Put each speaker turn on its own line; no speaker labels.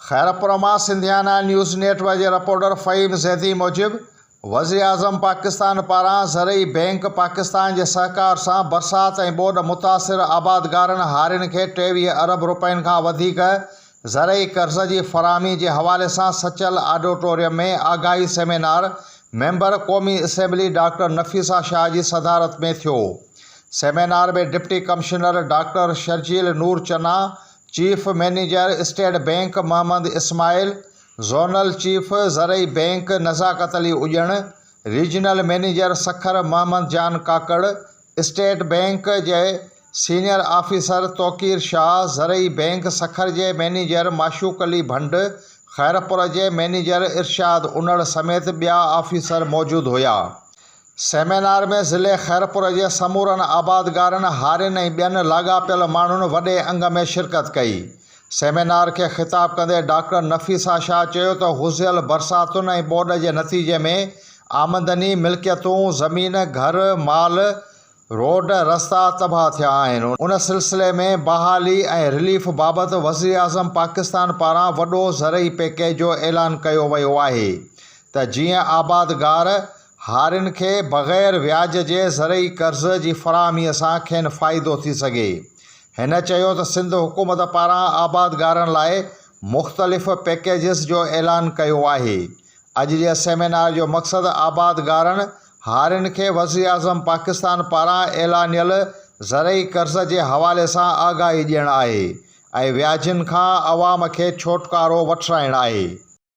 खैरपुर मां सिंधियाना news network के reporter फ़हीम ज़ैदी मूजिब वज़ीर आज़म पाकिस्तान पारां ज़रई बैंक पाकिस्तान के सहकार से बरसात और ॿोॾ मुतासिर आबादगारनि हारियुनि खे 23 अरब रुपयनि खां वधीक ज़रई कर्ज़ की फ़राहमी के हवाले से सचल ऑडिटोरियम में आगाही सेमिनार मेंबर क़ौमी असेंबली डॉक्टर नफ़ीसा शाह की सदारत में थियो। सेमिनार में deputy commissioner doctor Sharjeel Noor Channa, chief manager state bank Muhammad Ismail, zonal chief ज़रई bank Nazakat Ali Ujan, regional manager Sukkur Muhammad Jan Kakar, state bank के सीनियर ऑफिसर तौकीर शाह, ज़रई बैंक सखर के मैनेजर माशूक अली भंड, खैरपुर के मैनेजर इरशाद उनड़ समेत बिया ऑफिसर मौजूद हुआ। सेमिनार में ज़िले खैरपुर के समूरन आबादगारनि हारियुनि ऐं ॿियनि लाॻापियल माण्हुनि वॾे अंग में शिरकत कई। सेमिनार के खिताब कंदे डॉक्टर नफ़ीसा शाह चयो त हुज़ियल बरसातुनि ऐं ॿोॾ के नतीजे में आमदनी, मिल्कियतूं, ज़मीन, घर, माल, रोड, रस्ता तबाह थिया आहिनि। उन सिलसिले में बहाली और रिलीफ बाबत वज़ीर आज़म पाकिस्तान पारां वॾो ज़रई पैकेज जो ऐलान किया वियो आहे त जीअं आबादगार हारियुनि खे बग़ैर व्याज के ज़रई कर्ज़ की फ़राहमीअ सां खेनि फ़ाइदो थी सघे। हिन चयो त सिंध हुकूमत पारां आबादगारनि लाइ मुख़्तलिफ़ पैकेजिस जो ऐलान किया आहे। अॼु जे सेमिनार जो मक़सद आबादगारनि हारियुनि खे वज़ीर आज़म पाकिस्तान पारां ऐलानियल ज़रई कर्ज़ के हवाले से आगाही ॾियणु आहे ऐं व्याजनि खां अवाम खे छोटकारो वठाइणु आहे।